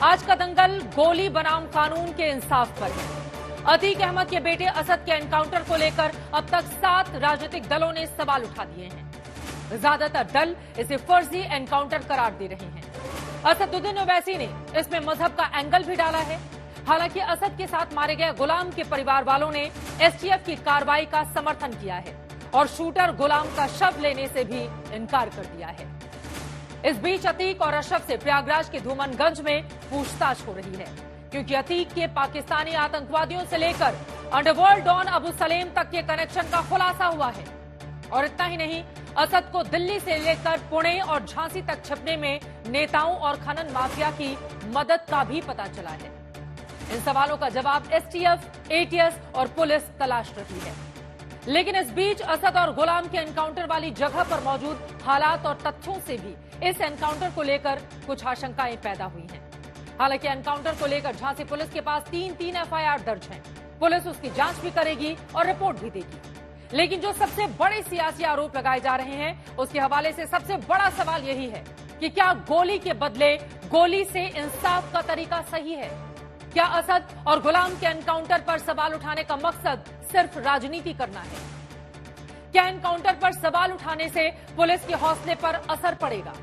आज का दंगल गोली बनाम कानून के इंसाफ पर है। अतीक अहमद के बेटे असद के एनकाउंटर को लेकर अब तक 7 राजनीतिक दलों ने सवाल उठा दिए हैं। ज्यादातर दल इसे फर्जी एनकाउंटर करार दे रहे हैं। असदुद्दीन ओवैसी ने इसमें मजहब का एंगल भी डाला है। हालांकि असद के साथ मारे गए गुलाम के परिवार वालों ने एसटीएफ की कार्रवाई का समर्थन किया है और शूटर गुलाम का शव लेने से भी इनकार कर दिया है। इस बीच अतीक और अशरफ से प्रयागराज के धूमनगंज में पूछताछ हो रही है, क्योंकि अतीक के पाकिस्तानी आतंकवादियों से लेकर अंडरवर्ल्ड डॉन अबू सलेम तक के कनेक्शन का खुलासा हुआ है। और इतना ही नहीं, असद को दिल्ली से लेकर पुणे और झांसी तक छिपने में नेताओं और खनन माफिया की मदद का भी पता चला है। इन सवालों का जवाब एसटीएफ, एटीएस और पुलिस तलाश रही है। लेकिन इस बीच असद और गुलाम के एनकाउंटर वाली जगह पर मौजूद हालात और तथ्यों से भी इस एनकाउंटर को लेकर कुछ आशंकाएं पैदा हुई हैं। हालांकि एनकाउंटर को लेकर झांसी पुलिस के पास 3 एफआईआर दर्ज हैं। पुलिस उसकी जांच भी करेगी और रिपोर्ट भी देगी। लेकिन जो सबसे बड़े सियासी आरोप लगाए जा रहे हैं, उसके हवाले से सबसे बड़ा सवाल यही है कि क्या गोली के बदले गोली से इंसाफ का तरीका सही है? क्या असद और गुलाम के एनकाउंटर पर सवाल उठाने का मकसद सिर्फ राजनीति करना है? क्या एनकाउंटर पर सवाल उठाने से पुलिस के हौसले पर असर पड़ेगा?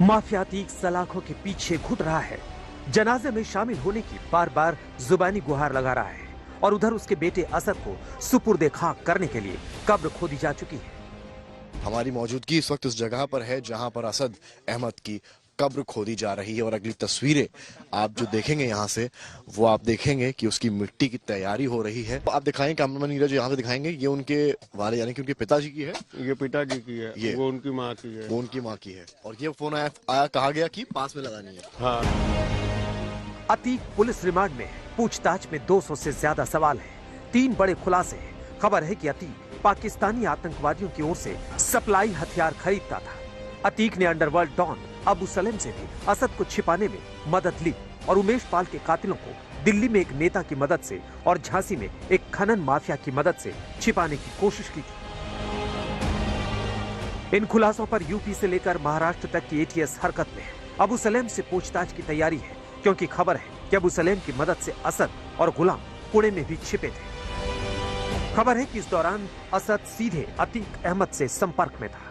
माफिया अतीक सलाखों के पीछे घुट रहा है। जनाजे में शामिल होने की बार बार जुबानी गुहार लगा रहा है और उधर उसके बेटे असद को सुपुर्दे खाक करने के लिए कब्र खोदी जा चुकी है। हमारी मौजूदगी इस वक्त उस जगह पर है जहां पर असद अहमद की कब्र खोदी जा रही है और अगली तस्वीरें आप जो देखेंगे यहाँ से वो आप देखेंगे कि उसकी मिट्टी की तैयारी हो रही है। आप दिखाएंगे, कैमरामैन नीरज यहाँ पे दिखाएंगे, ये उनके वाले यानी कि उनके पिताजी की है। ये पिताजी की है, ये वो उनकी माँ की है। वो उनकी माँ की है। और ये फोन आया कहा गया कि पास में लगानी है। हाँ। अतीक पुलिस रिमांड में है। पूछताछ में 200 से ज्यादा सवाल हैं। 3 बड़े खुलासे हैं। खबर है कि अतीक पाकिस्तानी आतंकवादियों की ओर से सप्लाई हथियार खरीदता था। अतीक ने अंडरवर्ल्ड डॉन अबू सलेम से भी असद को छिपाने में मदद ली और उमेश पाल के कातिलों को दिल्ली में एक नेता की मदद से और झांसी में एक खनन माफिया की मदद से छिपाने की कोशिश की थी। इन खुलासों पर यूपी से लेकर महाराष्ट्र तक की एटीएस हरकत में है। अबू सलेम से पूछताछ की तैयारी है, क्योंकि खबर है कि अबू सलेम की मदद से असद और गुलाम पुणे में भी छिपे थे। खबर है कि इस दौरान असद सीधे अतीक अहमद से संपर्क में था।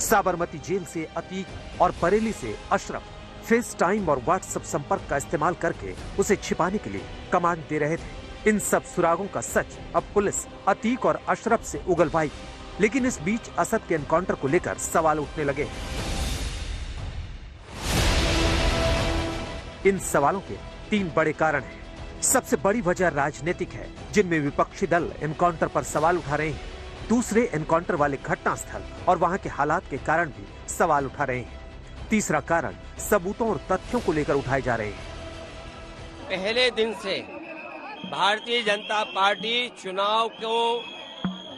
साबरमती जेल से अतीक और बरेली से अशरफ फेस टाइम और व्हाट्सएप संपर्क का इस्तेमाल करके उसे छिपाने के लिए कमांड दे रहे थे। इन सब सुरागों का सच अब पुलिस अतीक और अशरफ से उगलवाएगी। लेकिन इस बीच असद के एनकाउंटर को लेकर सवाल उठने लगे हैं। इन सवालों के 3 बड़े कारण हैं। सबसे बड़ी वजह राजनीतिक है, जिनमें विपक्षी दल एनकाउंटर पर सवाल उठा रहे हैं। दूसरे, एनकाउंटर वाले घटनास्थल और वहां के हालात के कारण भी सवाल उठा रहे हैं। तीसरा कारण सबूतों और तथ्यों को लेकर उठाए जा रहे हैं। पहले दिन से भारतीय जनता पार्टी चुनाव को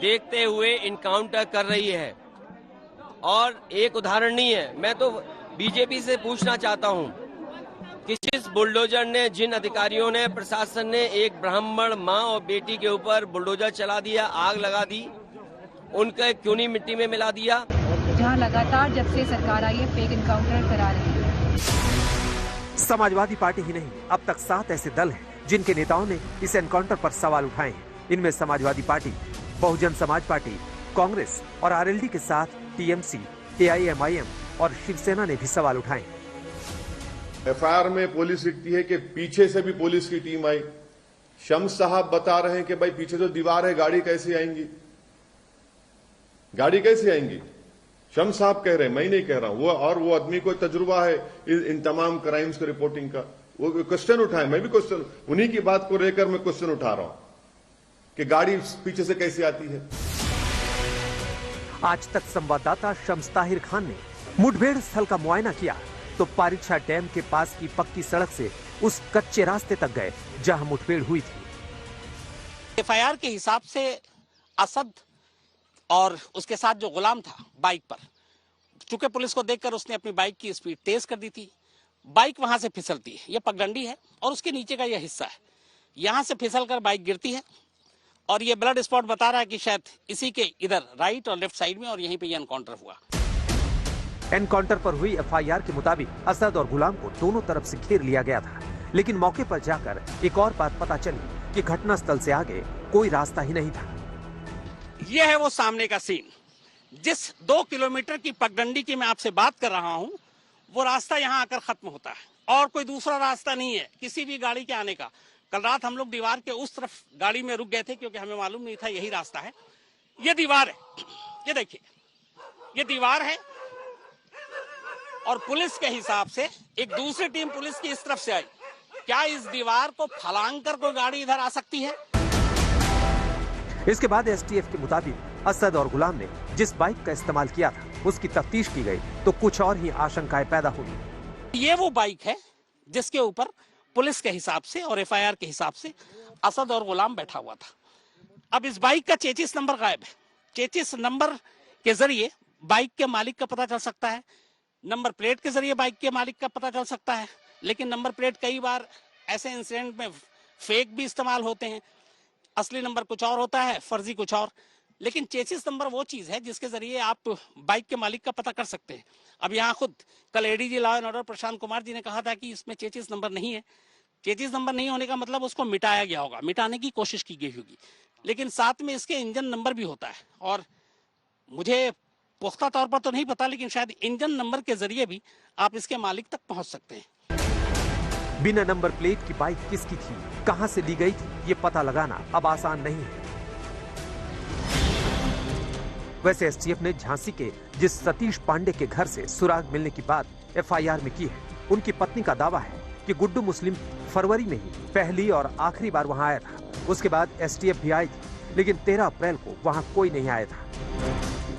देखते हुए इनकाउंटर कर रही है और एक उदाहरण नहीं है। मैं तो बीजेपी से पूछना चाहता हूं कि जिस बुलडोजर ने, जिन अधिकारियों ने, प्रशासन ने एक ब्राह्मण मां और बेटी के ऊपर बुलडोजर चला दिया, आग लगा दी, उनका क्यों नहीं मिट्टी में मिला दिया? जहां लगातार जब से सरकार आई है फेक एनकाउंटर करा रही है। समाजवादी पार्टी ही नहीं, अब तक 7 ऐसे दल हैं जिनके नेताओं ने इस एनकाउंटर पर सवाल उठाए हैं। इनमें समाजवादी पार्टी, बहुजन समाज पार्टी, कांग्रेस और आरएलडी के साथ टीएमसी, एआईएमआईएम और शिवसेना ने भी सवाल उठाए। एफआईआर में पुलिस लिखती है कि पीछे से भी पुलिस की टीम आई। शम्स साहब बता रहे हैं कि भाई पीछे तो दीवार है, गाड़ी कैसे आएंगी? गाड़ी कैसे आएंगी? शम्स साहब कह रहे हैं, मैं नहीं कह रहा हूं। वो आदमी को तजुर्बा है इन तमाम क्राइम्स की रिपोर्टिंग का। वो क्वेश्चन उठाए, मैं भी क्वेश्चन उन्हीं की बात को लेकर मैं क्वेश्चन उठा रहा हूं कि गाड़ी पीछे से कैसे आती है। आज तक संवाददाता शम्स ताहिर खान ने मुठभेड़ स्थल का मुआयना किया तो पारिछा डैम के पास की पक्की सड़क से उस कच्चे रास्ते तक गए जहां मुठभेड़ हुई थी। एफआईआर के हिसाब से असद और उसके साथ जो गुलाम था बाइक पर, चूंकि पुलिस को देखकर उसने अपनी बाइक की स्पीड तेज कर दी थी। बाइक वहां से फिसलती है, यह पगडंडी है और उसके नीचे का यह हिस्सा है, यहां से फिसलकर बाइक गिरती है और ये ब्लड स्पॉट बता रहा है कि शायद इसी के इधर राइट और लेफ्ट साइड में, और यहीं पे ये एनकाउंटर हुआ। एनकाउंटर पर हुई एफआईआर के मुताबिक असद और गुलाम को दोनों तरफ से घेर लिया गया था, लेकिन मौके पर जाकर एक और बात पता चली कि घटनास्थल से आगे कोई रास्ता ही नहीं था। यह है वो सामने का सीन, जिस 2 किलोमीटर की पगडंडी की मैं आपसे बात कर रहा हूं, वो रास्ता यहां आकर खत्म होता है और कोई दूसरा रास्ता नहीं है किसी भी गाड़ी के आने का। कल रात हम लोग दीवार के उस तरफ गाड़ी में रुक गए थे क्योंकि हमें मालूम नहीं था यही रास्ता है। ये दीवार है, ये देखिए, ये दीवार है और पुलिस के हिसाब से एक दूसरी टीम पुलिस की इस तरफ से आई। क्या इस दीवार को फलांग कर कोई गाड़ी इधर आ सकती है? इसके बाद एसटीएफ के मुताबिक असद और गुलाम ने जिस बाइक का इस्तेमाल किया था उसकी तफ्तीश की गई तो कुछ और ही आशंकाएं पैदा हुई। ये वो बाइक है जिसके ऊपर पुलिस के हिसाब से और एफआईआर के हिसाब से असद और गुलाम बैठा हुआ था। अब इस बाइक का चेचिस नंबर गायब है। चेचिस नंबर के जरिए बाइक के मालिक का पता चल सकता है, नंबर प्लेट के जरिए बाइक के मालिक का पता चल सकता है, लेकिन नंबर प्लेट कई बार ऐसे इंसिडेंट में फेक भी इस्तेमाल होते हैं। असली नंबर कुछ और होता है, फर्जी कुछ और। लेकिन चेचिस नंबर वो चीज है जिसके जरिए आप बाइक के मालिक का पता कर सकते हैं। अब यहाँ खुद कल ADG law and order Prashant Kumar ji ने कहा था कि इसमें चेचिस नंबर नहीं है। चेचिस नंबर नहीं होने का मतलब उसको मिटाया गया होगा, मिटाने की कोशिश की गई होगी, लेकिन साथ में इसके इंजन नंबर भी होता है। और मुझे पुख्ता तौर पर तो नहीं पता, लेकिन शायद इंजन नंबर के जरिए भी आप इसके मालिक तक पहुंच सकते हैं। बिना नंबर प्लेट की बाइक किसकी थी, कहां से ली गई थी, ये पता लगाना अब आसान नहीं है। वैसे एसटीएफ ने झांसी के जिस सतीश पांडे के घर से सुराग मिलने की बात एफआईआर में की है, उनकी पत्नी का दावा है कि गुड्डू मुस्लिम फरवरी में ही पहली और आखिरी बार वहां आया था। उसके बाद एसटीएफ भी आई थी, लेकिन 13 अप्रैल को वहां कोई नहीं आया था।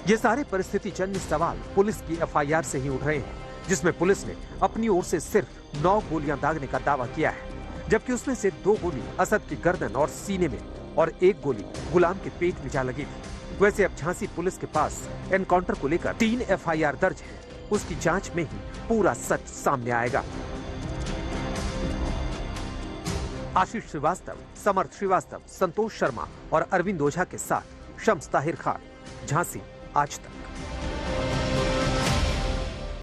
ये सारे परिस्थिति जन्य सवाल पुलिस की एफआईआर से ही उठ रहे हैं, जिसमें पुलिस ने अपनी ओर से सिर्फ 9 गोलियां दागने का दावा किया है, जबकि उसमें से 2 गोली असद की गर्दन और सीने में और 1 गोली गुलाम के पेट में जा लगी थी। वैसे अब झांसी पुलिस के पास एनकाउंटर को लेकर 3 एफआईआर दर्ज है। उसकी जांच में ही पूरा सच सामने आएगा। आशीष श्रीवास्तव, समर्थ श्रीवास्तव, संतोष शर्मा और अरविंद ओझा के साथ शम्स ताहिर खान, झांसी आज तक।